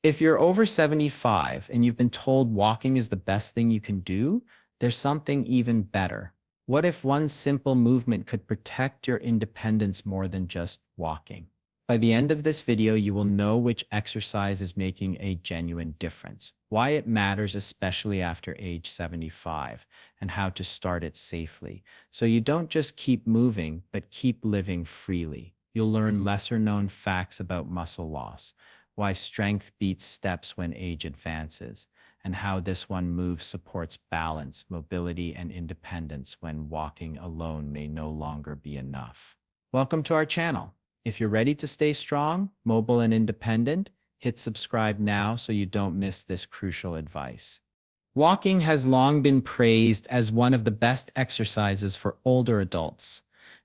If you're over 75 and you've been told walking is the best thing you can do, there's something even better. What if one simple movement could protect your independence more than just walking? By the end of this video, you will know which exercise is making a genuine difference, why it matters especially after age 75, and how to start it safely. So you don't just keep moving, but keep living freely. You'll learn lesser-known facts about muscle loss, why strength beats steps when age advances, and how this one move supports balance, mobility, and independence when walking alone may no longer be enough. Welcome to our channel. If you're ready to stay strong, mobile, and independent, hit subscribe now so you don't miss this crucial advice. Walking has long been praised as one of the best exercises for older adults,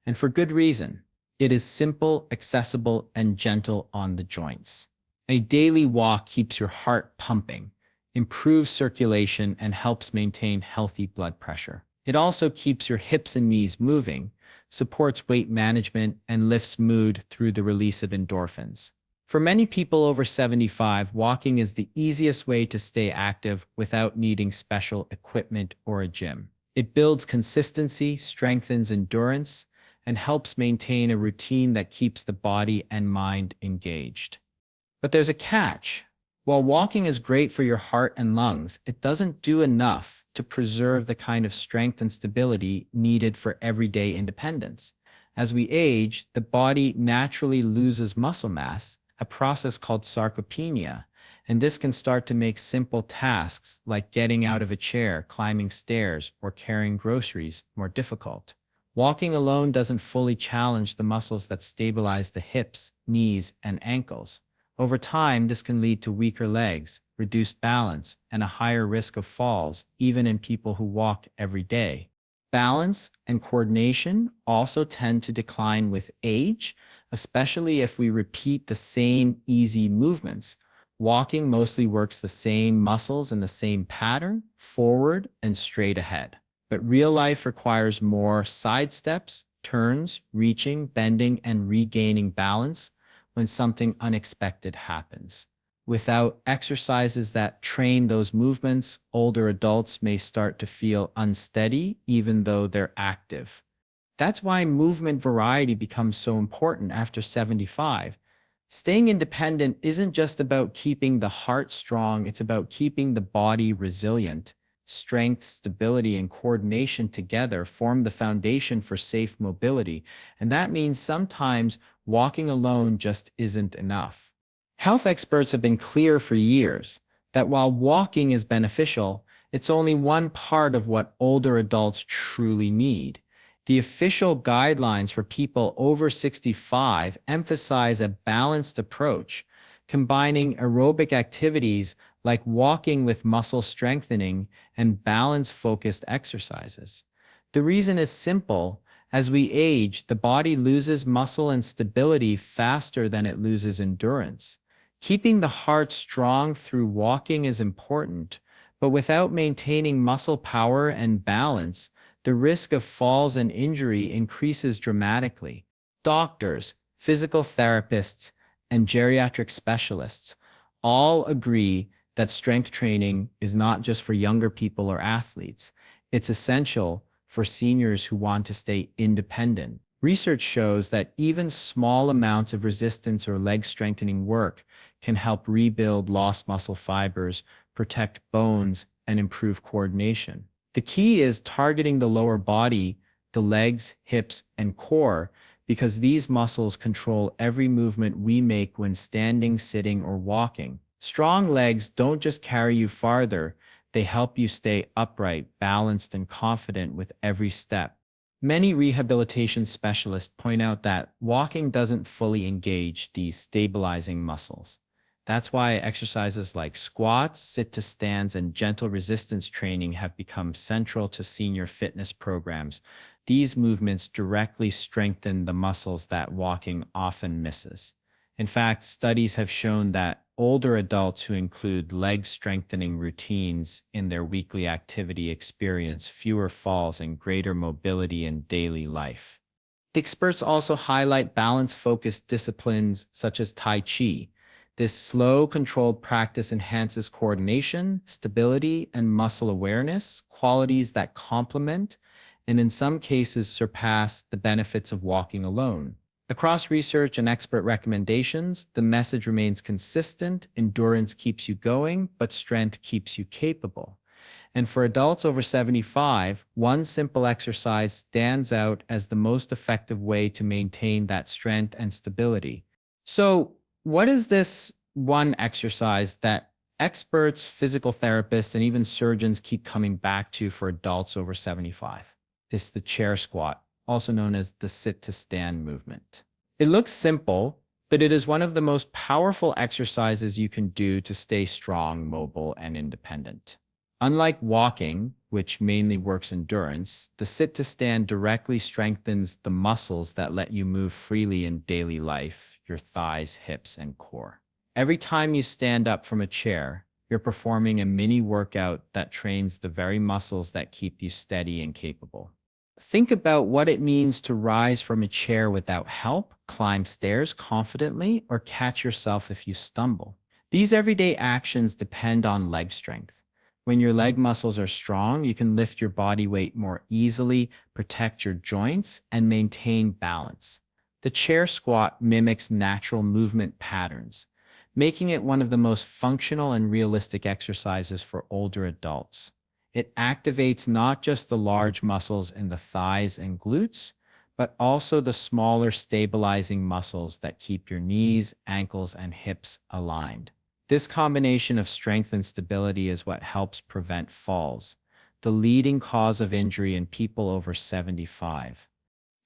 and for good reason. It is simple, accessible, and gentle on the joints. A daily walk keeps your heart pumping, improves circulation, and helps maintain healthy blood pressure. It also keeps your hips and knees moving, supports weight management, and lifts mood through the release of endorphins. For many people over 75, walking is the easiest way to stay active without needing special equipment or a gym. It builds consistency, strengthens endurance, and helps maintain a routine that keeps the body and mind engaged. But there's a catch. While walking is great for your heart and lungs, it doesn't do enough to preserve the kind of strength and stability needed for everyday independence. As we age, the body naturally loses muscle mass, a process called sarcopenia, and this can start to make simple tasks like getting out of a chair, climbing stairs, or carrying groceries more difficult. Walking alone doesn't fully challenge the muscles that stabilize the hips, knees, and ankles. Over time, this can lead to weaker legs, reduced balance, and a higher risk of falls, even in people who walk every day. Balance and coordination also tend to decline with age, especially if we repeat the same easy movements. Walking mostly works the same muscles in the same pattern, forward and straight ahead. But real life requires more side steps, turns, reaching, bending, and regaining balance when something unexpected happens. Without exercises that train those movements, older adults may start to feel unsteady even though they're active. That's why movement variety becomes so important after 75. Staying independent isn't just about keeping the heart strong, it's about keeping the body resilient. Strength, stability, and coordination together form the foundation for safe mobility, and that means sometimes walking alone just isn't enough. Health experts have been clear for years that while walking is beneficial, it's only one part of what older adults truly need. The official guidelines for people over 65 emphasize a balanced approach, combining aerobic activities like walking with muscle strengthening and balance-focused exercises. The reason is simple. As we age, the body loses muscle and stability faster than it loses endurance. Keeping the heart strong through walking is important, but without maintaining muscle power and balance, the risk of falls and injury increases dramatically. Doctors, physical therapists, and geriatric specialists all agree that strength training is not just for younger people or athletes. It's essential for seniors who want to stay independent. Research shows that even small amounts of resistance or leg strengthening work can help rebuild lost muscle fibers, protect bones, and improve coordination. The key is targeting the lower body, the legs, hips, and core, because these muscles control every movement we make when standing, sitting, or walking. Strong legs don't just carry you farther, they help you stay upright, balanced, and confident with every step. Many rehabilitation specialists point out that walking doesn't fully engage these stabilizing muscles. That's why exercises like squats, sit-to-stands, and gentle resistance training have become central to senior fitness programs. These movements directly strengthen the muscles that walking often misses. In fact, studies have shown that older adults who include leg strengthening routines in their weekly activity experience fewer falls and greater mobility in daily life. Experts also highlight balance-focused disciplines such as Tai Chi. This slow, controlled practice enhances coordination, stability, and muscle awareness, qualities that complement and in some cases surpass the benefits of walking alone. Across research and expert recommendations, the message remains consistent: endurance keeps you going, but strength keeps you capable. And for adults over 75, one simple exercise stands out as the most effective way to maintain that strength and stability. So, what is this one exercise that experts, physical therapists, and even surgeons keep coming back to for adults over 75? This is the chair squat, also known as the sit to stand movement. It looks simple, but it is one of the most powerful exercises you can do to stay strong, mobile, and independent. Unlike walking, which mainly works endurance, the sit to stand directly strengthens the muscles that let you move freely in daily life: your thighs, hips, and core. Every time you stand up from a chair, you're performing a mini workout that trains the very muscles that keep you steady and capable. Think about what it means to rise from a chair without help, climb stairs confidently, or catch yourself if you stumble. These everyday actions depend on leg strength. When your leg muscles are strong, you can lift your body weight more easily, protect your joints, and maintain balance. The chair squat mimics natural movement patterns, making it one of the most functional and realistic exercises for older adults. It activates not just the large muscles in the thighs and glutes, but also the smaller stabilizing muscles that keep your knees, ankles, and hips aligned. This combination of strength and stability is what helps prevent falls, the leading cause of injury in people over 75.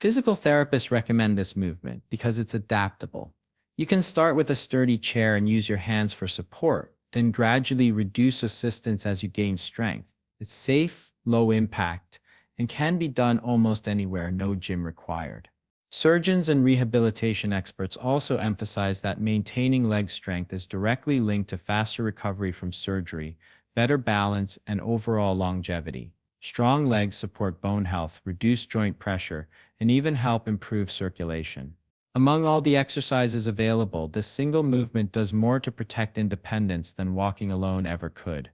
Physical therapists recommend this movement because it's adaptable. You can start with a sturdy chair and use your hands for support, then gradually reduce assistance as you gain strength. It's safe, low impact, and can be done almost anywhere, no gym required. Surgeons and rehabilitation experts also emphasize that maintaining leg strength is directly linked to faster recovery from surgery, better balance, and overall longevity. Strong legs support bone health, reduce joint pressure, and even help improve circulation. Among all the exercises available, this single movement does more to protect independence than walking alone ever could.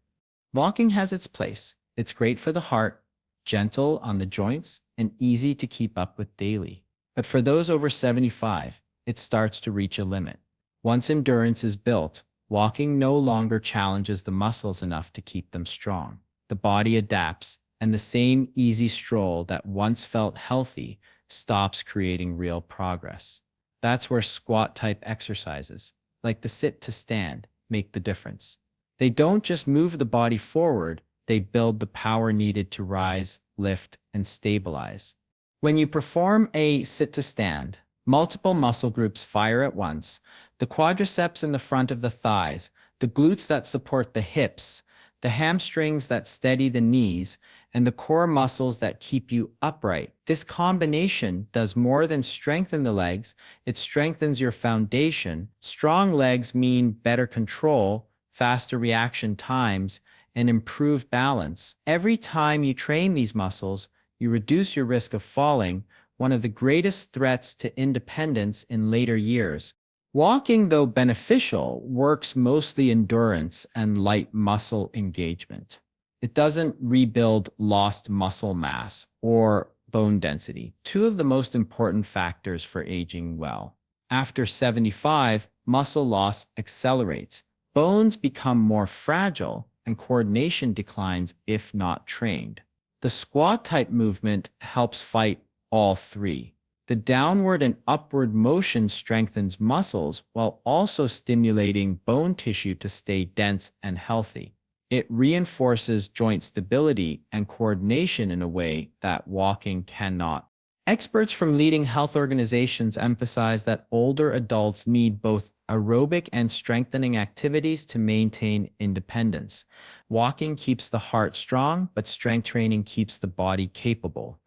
Walking has its place. It's great for the heart, gentle on the joints, and easy to keep up with daily. But for those over 75, it starts to reach a limit. Once endurance is built, walking no longer challenges the muscles enough to keep them strong. The body adapts, and the same easy stroll that once felt healthy stops creating real progress. That's where squat-type exercises, like the sit to stand, make the difference. They don't just move the body forward, they build the power needed to rise, lift, and stabilize. When you perform a sit to stand, multiple muscle groups fire at once: the quadriceps in the front of the thighs, the glutes that support the hips, the hamstrings that steady the knees, and the core muscles that keep you upright. This combination does more than strengthen the legs, it strengthens your foundation. Strong legs mean better control, faster reaction times, and improved balance. Every time you train these muscles, you reduce your risk of falling, one of the greatest threats to independence in later years. Walking, though beneficial, works mostly endurance and light muscle engagement. It doesn't rebuild lost muscle mass or bone density, two of the most important factors for aging well. After 75, muscle loss accelerates. Bones become more fragile, and coordination declines if not trained. The squat-type movement helps fight all three. The downward and upward motion strengthens muscles while also stimulating bone tissue to stay dense and healthy. It reinforces joint stability and coordination in a way that walking cannot. Experts from leading health organizations emphasize that older adults need both aerobic and strengthening activities to maintain independence. Walking keeps the heart strong, but strength training keeps the body capable.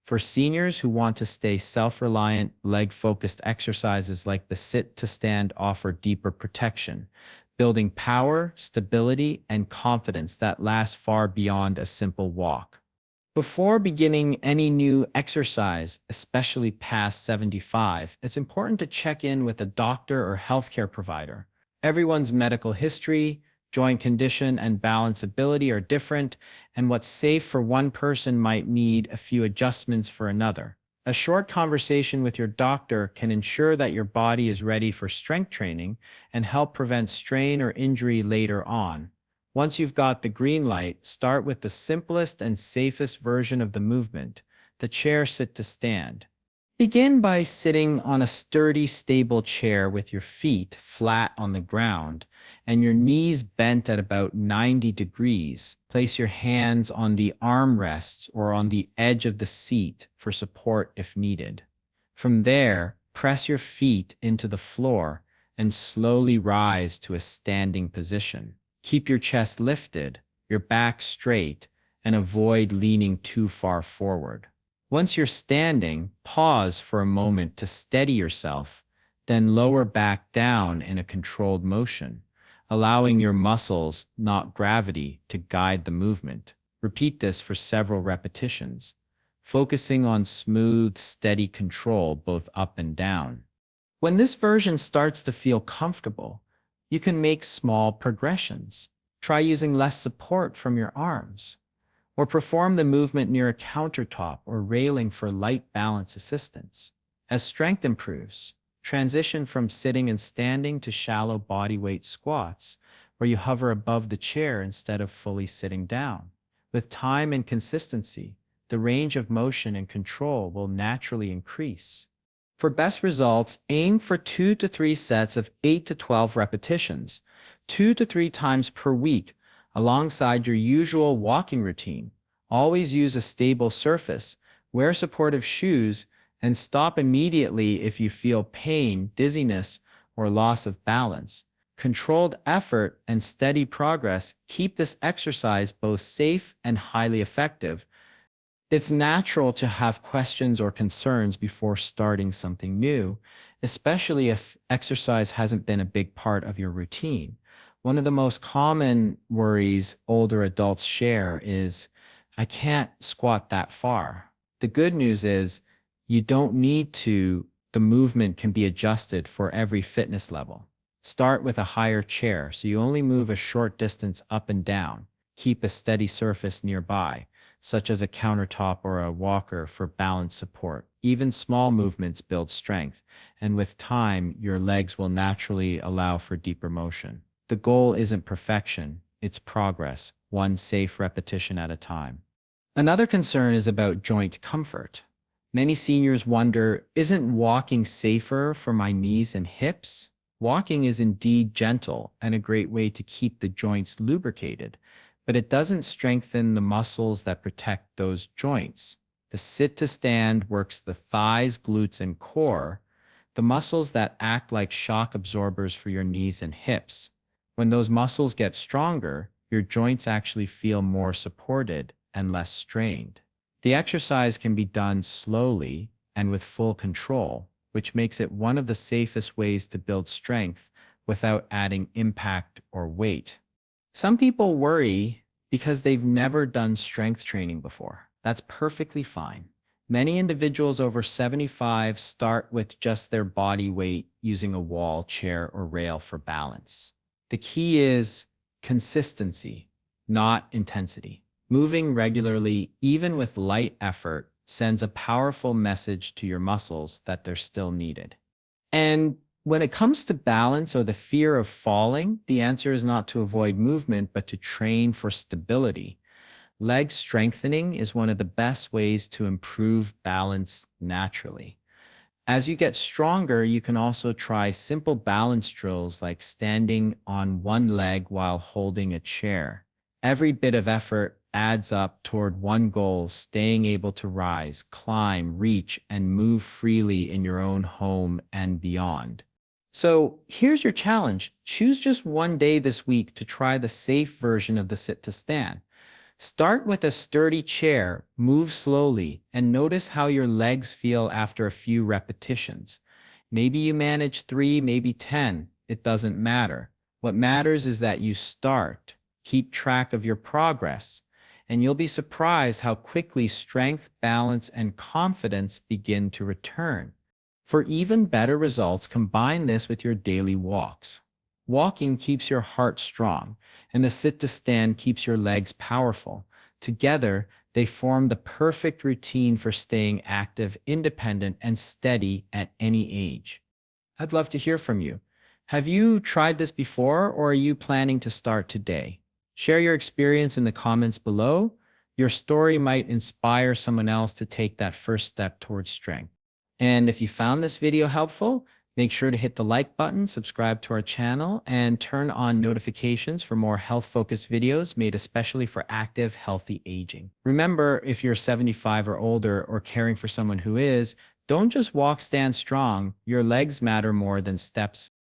For seniors who want to stay self-reliant, leg-focused exercises like the sit to stand offer deeper protection, building power, stability, and confidence that last far beyond a simple walk. Before beginning any new exercise, especially past 75, it's important to check in with a doctor or healthcare provider. Everyone's medical history, joint condition, and balance ability are different, and what's safe for one person might need a few adjustments for another. A short conversation with your doctor can ensure that your body is ready for strength training and help prevent strain or injury later on. Once you've got the green light, start with the simplest and safest version of the movement, the chair sit to stand. Begin by sitting on a sturdy, stable chair with your feet flat on the ground and your knees bent at about 90 degrees. Place your hands on the armrests or on the edge of the seat for support if needed. From there, press your feet into the floor and slowly rise to a standing position. Keep your chest lifted, your back straight, and avoid leaning too far forward. Once you're standing, pause for a moment to steady yourself, then lower back down in a controlled motion, allowing your muscles, not gravity, to guide the movement. Repeat this for several repetitions, focusing on smooth, steady control both up and down. When this version starts to feel comfortable, you can make small progressions. Try using less support from your arms, or perform the movement near a countertop or railing for light balance assistance. As strength improves, transition from sitting and standing to shallow bodyweight squats, where you hover above the chair instead of fully sitting down. With time and consistency, the range of motion and control will naturally increase. For best results, aim for 2 to 3 sets of 8 to 12 repetitions, 2 to 3 times per week, alongside your usual walking routine. Always use a stable surface, wear supportive shoes, and stop immediately if you feel pain, dizziness, or loss of balance. Controlled effort and steady progress keep this exercise both safe and highly effective. It's natural to have questions or concerns before starting something new, especially if exercise hasn't been a big part of your routine. One of the most common worries older adults share is, I can't squat that far. The good news is you don't need to. The movement can be adjusted for every fitness level. Start with a higher chair so you only move a short distance up and down. Keep a steady surface nearby, such as a countertop or a walker for balance support. Even small movements build strength, and with time, your legs will naturally allow for deeper motion. The goal isn't perfection, it's progress, one safe repetition at a time. Another concern is about joint comfort. Many seniors wonder, isn't walking safer for my knees and hips? Walking is indeed gentle and a great way to keep the joints lubricated, but it doesn't strengthen the muscles that protect those joints. The sit-to-stand works the thighs, glutes, and core, the muscles that act like shock absorbers for your knees and hips. When those muscles get stronger, your joints actually feel more supported and less strained. The exercise can be done slowly and with full control, which makes it one of the safest ways to build strength without adding impact or weight. Some people worry because they've never done strength training before. That's perfectly fine. Many individuals over 75 start with just their body weight using a wall, chair, or rail for balance. The key is consistency, not intensity. Moving regularly, even with light effort, sends a powerful message to your muscles that they're still needed. And when it comes to balance or the fear of falling, the answer is not to avoid movement, but to train for stability. Leg strengthening is one of the best ways to improve balance naturally. As you get stronger, you can also try simple balance drills like standing on one leg while holding a chair. Every bit of effort adds up toward one goal, staying able to rise, climb, reach, and move freely in your own home and beyond. So here's your challenge. Choose just one day this week to try the safe version of the sit to stand. Start with a sturdy chair, move slowly, and notice how your legs feel after a few repetitions. Maybe you manage 3, maybe 10. It doesn't matter. What matters is that you start. Keep track of your progress, and you'll be surprised how quickly strength, balance, and confidence begin to return. For even better results, combine this with your daily walks. Walking keeps your heart strong, and the sit to stand keeps your legs powerful. Together, they form the perfect routine for staying active, independent, and steady at any age. I'd love to hear from you. Have you tried this before, or are you planning to start today? Share your experience in the comments below. Your story might inspire someone else to take that first step towards strength. And if you found this video helpful, make sure to hit the like button, subscribe to our channel, and turn on notifications for more health-focused videos made especially for active, healthy aging. Remember, if you're 75 or older or caring for someone who is, don't just walk, stand strong. Your legs matter more than steps